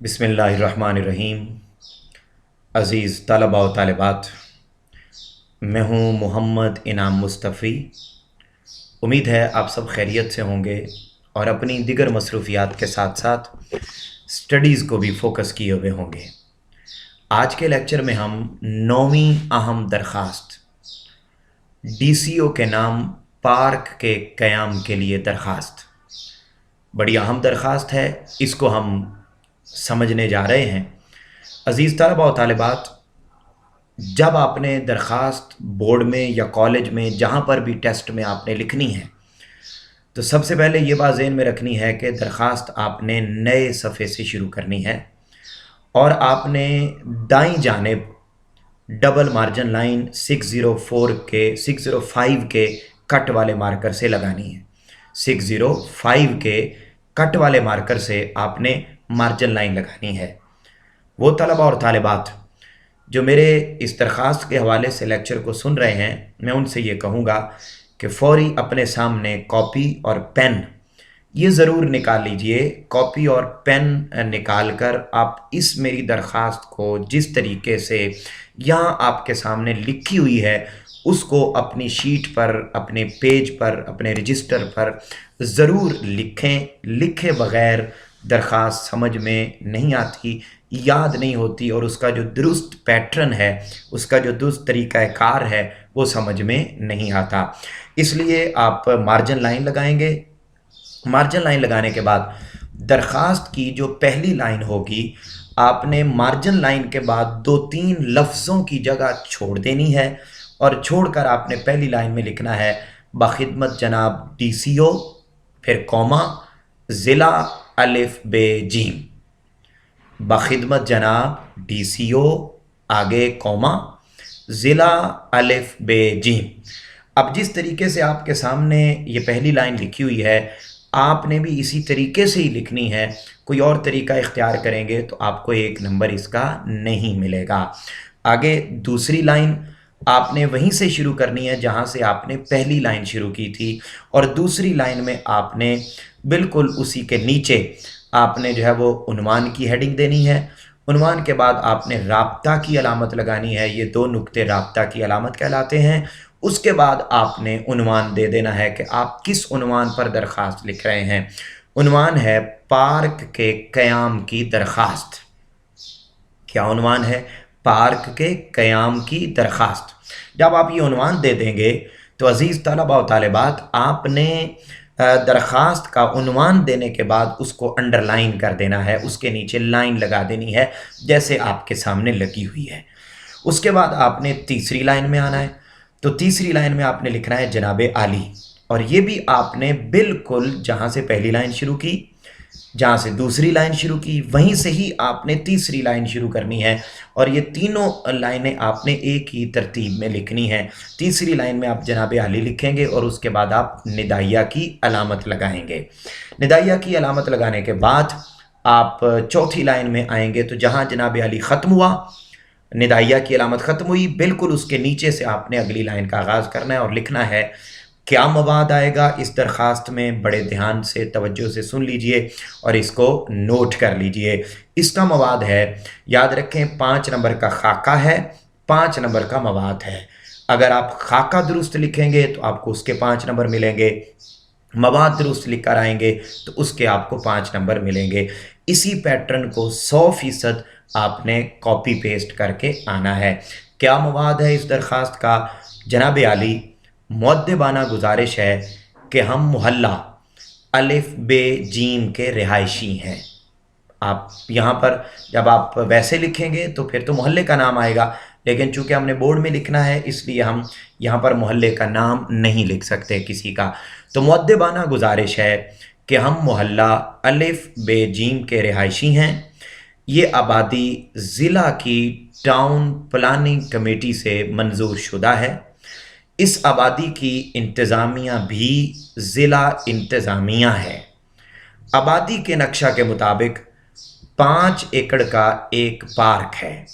بسم اللہ الرحمن الرحیم۔ عزیز طلباء و طالبات، میں ہوں محمد انعام مصطفی۔ امید ہے آپ سب خیریت سے ہوں گے اور اپنی دیگر مصروفیات کے ساتھ ساتھ اسٹڈیز کو بھی فوکس کیے ہوئے ہوں گے۔ آج کے لیکچر میں ہم 9ویں اہم درخواست DCO کے نام پارک کے قیام کے لیے درخواست، بڑی اہم درخواست ہے، اس کو ہم سمجھنے جا رہے ہیں۔ عزیز طلباء و طالبات، جب آپ نے درخواست بورڈ میں یا کالج میں جہاں پر بھی ٹیسٹ میں آپ نے لکھنی ہے تو سب سے پہلے یہ بات ذہن میں رکھنی ہے کہ درخواست آپ نے نئے صفحے سے شروع کرنی ہے اور آپ نے دائیں جانب ڈبل مارجن لائن 605 کے کٹ والے مارکر سے لگانی ہے۔ 605 کے کٹ والے مارکر سے آپ نے مارجن لائن لگانی ہے۔ وہ طلباء اور طالبات جو میرے اس درخواست کے حوالے سے لیکچر کو سن رہے ہیں، میں ان سے یہ کہوں گا کہ فوری اپنے سامنے کاپی اور پین یہ ضرور نکال لیجئے۔ کاپی اور پین نکال کر آپ اس میری درخواست کو جس طریقے سے یہاں آپ کے سامنے لکھی ہوئی ہے اس کو اپنی شیٹ پر، اپنے پیج پر، اپنے رجسٹر پر ضرور لکھیں۔ لکھے بغیر درخواست سمجھ میں نہیں آتی، یاد نہیں ہوتی، اور اس کا جو درست پیٹرن ہے، اس کا جو درست طریقہ کار ہے وہ سمجھ میں نہیں آتا۔ اس لیے آپ مارجن لائن لگائیں گے۔ مارجن لائن لگانے کے بعد درخواست کی جو پہلی لائن ہوگی، آپ نے مارجن لائن کے بعد 2-3 لفظوں کی جگہ چھوڑ دینی ہے اور چھوڑ کر آپ نے پہلی لائن میں لکھنا ہے بخدمت جناب DCO، پھر کوما، ضلع الف ب جیم۔ بخدمت جناب DCO، آگے کوما، ضلع الف ب جیم۔ اب جس طریقے سے آپ کے سامنے یہ پہلی لائن لکھی ہوئی ہے آپ نے بھی اسی طریقے سے ہی لکھنی ہے۔ کوئی اور طریقہ اختیار کریں گے تو آپ کو 1 نمبر اس کا نہیں ملے گا۔ آگے دوسری لائن آپ نے وہیں سے شروع کرنی ہے جہاں سے آپ نے پہلی لائن شروع کی تھی، اور دوسری لائن میں آپ نے بالکل اسی کے نیچے آپ نے جو ہے وہ عنوان کی ہیڈنگ دینی ہے۔ عنوان کے بعد آپ نے رابطہ کی علامت لگانی ہے، یہ 2 نقطے رابطہ کی علامت کہلاتے ہیں۔ اس کے بعد آپ نے عنوان دے دینا ہے کہ آپ کس عنوان پر درخواست لکھ رہے ہیں۔ عنوان ہے پارک کے قیام کی درخواست۔ کیا عنوان ہے؟ پارک کے قیام کی درخواست۔ جب آپ یہ عنوان دے دیں گے تو عزیز طلباء و طالبات، آپ نے درخواست کا عنوان دینے کے بعد اس کو انڈر لائن کر دینا ہے، اس کے نیچے لائن لگا دینی ہے جیسے آپ کے سامنے لگی ہوئی ہے۔ اس کے بعد آپ نے تیسری لائن میں آنا ہے، تو تیسری لائن میں آپ نے لکھنا ہے جناب عالی، اور یہ بھی آپ نے بالکل جہاں سے پہلی لائن شروع کی، جہاں سے دوسری لائن شروع کی، وہیں سے ہی آپ نے تیسری لائن شروع کرنی ہے، اور یہ تینوں لائنیں آپ نے ایک ہی ترتیب میں لکھنی ہیں۔ تیسری لائن میں آپ جناب عالی لکھیں گے اور اس کے بعد آپ ندائیہ کی علامت لگائیں گے۔ ندائیہ کی علامت لگانے کے بعد آپ چوتھی لائن میں آئیں گے، تو جہاں جناب عالی ختم ہوا، ندائیہ کی علامت ختم ہوئی، بالکل اس کے نیچے سے آپ نے اگلی لائن کا آغاز کرنا ہے اور لکھنا ہے کیا مواد آئے گا اس درخواست میں۔ بڑے دھیان سے، توجہ سے سن لیجئے اور اس کو نوٹ کر لیجئے۔ اس کا مواد ہے، یاد رکھیں 5 نمبر کا خاکہ ہے، 5 نمبر کا مواد ہے۔ اگر آپ خاکہ درست لکھیں گے تو آپ کو اس کے 5 نمبر ملیں گے، مواد درست لکھ کر آئیں گے تو اس کے آپ کو 5 نمبر ملیں گے۔ اسی پیٹرن کو 100% آپ نے کاپی پیسٹ کر کے آنا ہے۔ کیا مواد ہے اس درخواست کا؟ جناب عالی، مؤدبانہ گزارش ہے کہ ہم محلہ الف ب جیم کے رہائشی ہیں۔ آپ یہاں پر جب آپ ویسے لکھیں گے تو پھر تو محلے کا نام آئے گا، لیکن چونکہ ہم نے بورڈ میں لکھنا ہے اس لیے ہم یہاں پر محلے کا نام نہیں لکھ سکتے کسی کا۔ تو مؤدبانہ گزارش ہے کہ ہم محلہ الف ب جیم کے رہائشی ہیں۔ یہ آبادی ضلع کی ٹاؤن پلاننگ کمیٹی سے منظور شدہ ہے۔ اس آبادی کی انتظامیہ بھی ضلع انتظامیہ ہے۔ آبادی کے نقشہ کے مطابق 5 ایکڑ کا ایک پارک ہے۔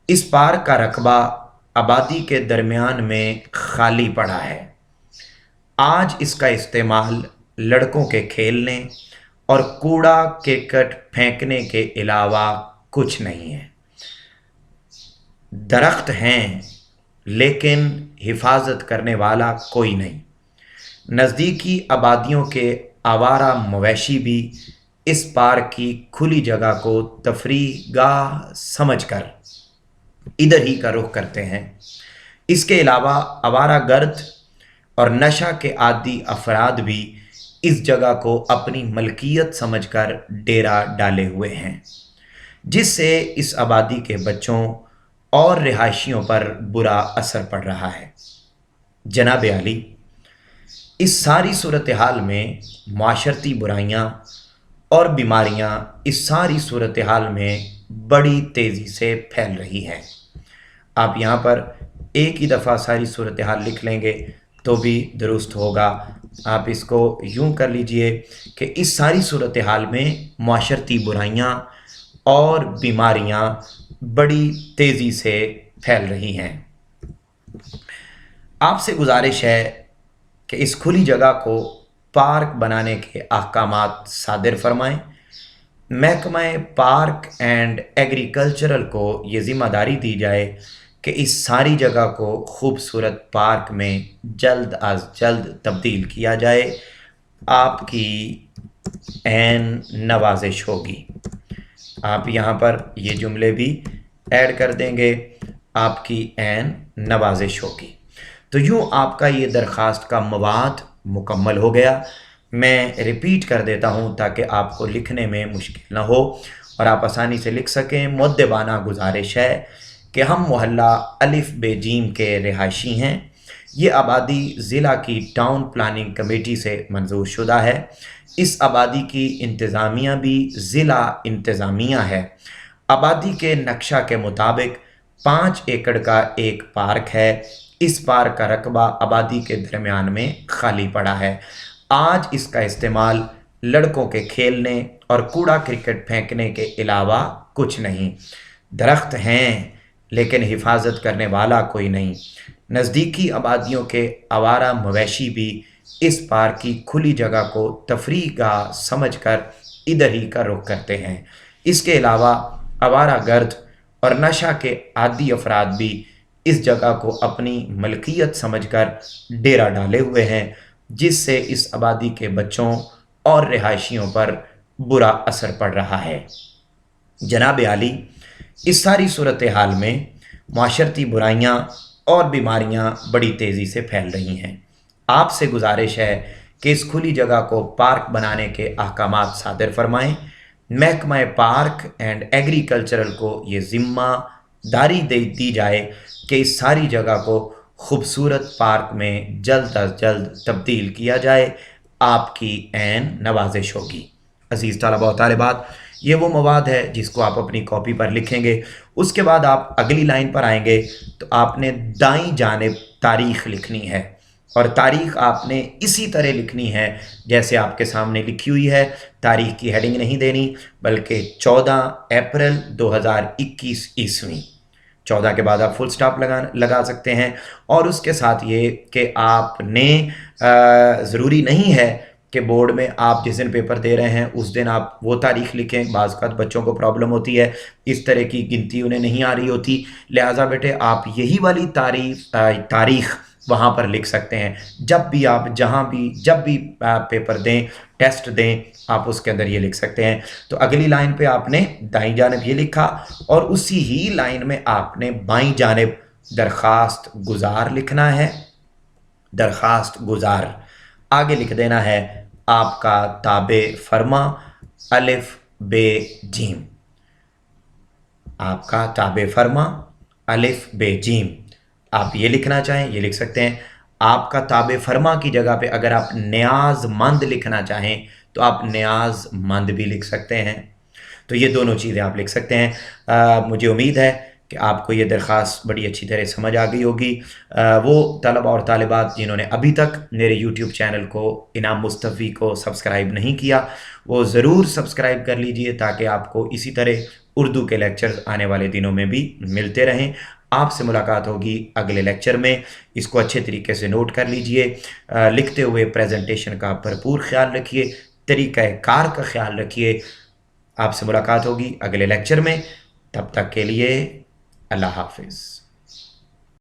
اس پارک کا رقبہ آبادی کے درمیان میں خالی پڑا ہے۔ آج اس کا استعمال لڑکوں کے کھیلنے اور کوڑا کرکٹ پھینکنے کے علاوہ کچھ نہیں ہے۔ درخت ہیں لیکن حفاظت کرنے والا کوئی نہیں۔ نزدیکی آبادیوں کے آوارہ مویشی بھی اس پارک کی کھلی جگہ کو تفریح گاہ سمجھ کر ادھر ہی کا رخ کرتے ہیں۔ اس کے علاوہ آوارہ گرد اور نشہ کے عادی افراد بھی اس جگہ کو اپنی ملکیت سمجھ کر ڈیرا ڈالے ہوئے ہیں، جس سے اس آبادی کے بچوں اور رہائشیوں پر برا اثر پڑ رہا ہے۔ جناب عالی، اس ساری صورتحال میں معاشرتی برائیاں اور بیماریاں اس ساری صورتحال میں بڑی تیزی سے پھیل رہی ہیں۔ آپ یہاں پر ایک ہی دفعہ ساری صورتحال لکھ لیں گے تو بھی درست ہوگا۔ آپ اس کو یوں کر لیجئے کہ اس ساری صورتحال میں معاشرتی برائیاں اور بیماریاں بڑی تیزی سے پھیل رہی ہیں۔ آپ سے گزارش ہے کہ اس کھلی جگہ کو پارک بنانے کے احکامات صادر فرمائیں۔ محکمہ پارک اینڈ ایگریکلچرل کو یہ ذمہ داری دی جائے کہ اس ساری جگہ کو خوبصورت پارک میں جلد از جلد تبدیل کیا جائے۔ آپ کی عین نوازش ہوگی۔ آپ یہاں پر یہ جملے بھی ایڈ کر دیں گے، آپ کی عین نوازش ہوگی۔ تو یوں آپ کا یہ درخواست کا مواد مکمل ہو گیا۔ میں ریپیٹ کر دیتا ہوں تاکہ آپ کو لکھنے میں مشکل نہ ہو اور آپ آسانی سے لکھ سکیں۔ مؤدبانہ گزارش ہے کہ ہم محلہ الف بے جیم کے رہائشی ہیں۔ یہ آبادی ضلع کی ٹاؤن پلاننگ کمیٹی سے منظور شدہ ہے۔ اس آبادی کی انتظامیہ بھی ضلع انتظامیہ ہے۔ آبادی کے نقشہ کے مطابق 5 ایکڑ کا ایک پارک ہے۔ اس پارک کا رقبہ آبادی کے درمیان میں خالی پڑا ہے۔ آج اس کا استعمال لڑکوں کے کھیلنے اور کوڑا کرکٹ پھینکنے کے علاوہ کچھ نہیں۔ درخت ہیں لیکن حفاظت کرنے والا کوئی نہیں۔ نزدیکی آبادیوں کے آوارہ مویشی بھی اس پارک کی کھلی جگہ کو تفریح گاہ سمجھ کر ادھر ہی کا رخ کرتے ہیں۔ اس کے علاوہ آوارہ گرد اور نشہ کے عادی افراد بھی اس جگہ کو اپنی ملکیت سمجھ کر ڈیرا ڈالے ہوئے ہیں، جس سے اس آبادی کے بچوں اور رہائشیوں پر برا اثر پڑ رہا ہے۔ جناب عالی، اس ساری صورتحال میں معاشرتی برائیاں اور بیماریاں بڑی تیزی سے پھیل رہی ہیں۔ آپ سے گزارش ہے کہ اس کھلی جگہ کو پارک بنانے کے احکامات صادر فرمائیں۔ محکمہ پارک اینڈ ایگریکلچرل کو یہ ذمہ داری دی جائے کہ اس ساری جگہ کو خوبصورت پارک میں جلد از جلد تبدیل کیا جائے۔ آپ کی عین نوازش ہوگی۔ عزیز طلباء و طالبات، یہ وہ مواد ہے جس کو آپ اپنی کاپی پر لکھیں گے۔ اس کے بعد آپ اگلی لائن پر آئیں گے تو آپ نے دائیں جانب تاریخ لکھنی ہے، اور تاریخ آپ نے اسی طرح لکھنی ہے جیسے آپ کے سامنے لکھی ہوئی ہے۔ تاریخ کی ہیڈنگ نہیں دینی، بلکہ 14 اپریل 2021 عیسوی۔ 14 کے بعد آپ فل سٹاپ لگا سکتے ہیں، اور اس کے ساتھ یہ کہ آپ نے ضروری نہیں ہے کہ بورڈ میں آپ جس دن پیپر دے رہے ہیں اس دن آپ وہ تاریخ لکھیں۔ بعض اوقات بچوں کو پرابلم ہوتی ہے، اس طرح کی گنتی انہیں نہیں آ رہی ہوتی، لہٰذا بیٹے آپ یہی والی تاریخ وہاں پر لکھ سکتے ہیں۔ جب بھی آپ جب بھی پیپر دیں، ٹیسٹ دیں، آپ اس کے اندر یہ لکھ سکتے ہیں۔ تو اگلی لائن پہ آپ نے دائیں جانب یہ لکھا، اور اسی ہی لائن میں آپ نے بائیں جانب درخواست گزار لکھنا ہے۔ درخواست گزار آگے لکھ دینا ہے آپ کا تابع فرما الف بے جیم۔ آپ کا تابع فرما الف بے جیم۔ آپ یہ لکھنا چاہیں یہ لکھ سکتے ہیں۔ آپ کا تابع فرما کی جگہ پہ اگر آپ نیاز مند لکھنا چاہیں تو آپ نیاز مند بھی لکھ سکتے ہیں۔ تو یہ دونوں چیزیں آپ لکھ سکتے ہیں۔ مجھے امید ہے کہ آپ کو یہ درخواست بڑی اچھی طرح سمجھ آ گئی ہوگی۔ وہ طلباء اور طالبات جنہوں نے ابھی تک میرے یوٹیوب چینل کو انعام مصطفی کو سبسکرائب نہیں کیا، وہ ضرور سبسکرائب کر لیجئے تاکہ آپ کو اسی طرح اردو کے لیکچرز آنے والے دنوں میں بھی ملتے رہیں۔ آپ سے ملاقات ہوگی اگلے لیکچر میں۔ اس کو اچھے طریقے سے نوٹ کر لیجئے۔ لکھتے ہوئے پریزنٹیشن کا بھرپور خیال رکھیے طریقہ کار کا خیال رکھیے. آپ سے ملاقات ہوگی اگلے لیکچر میں. تب تک کے لیے اللہ حافظ.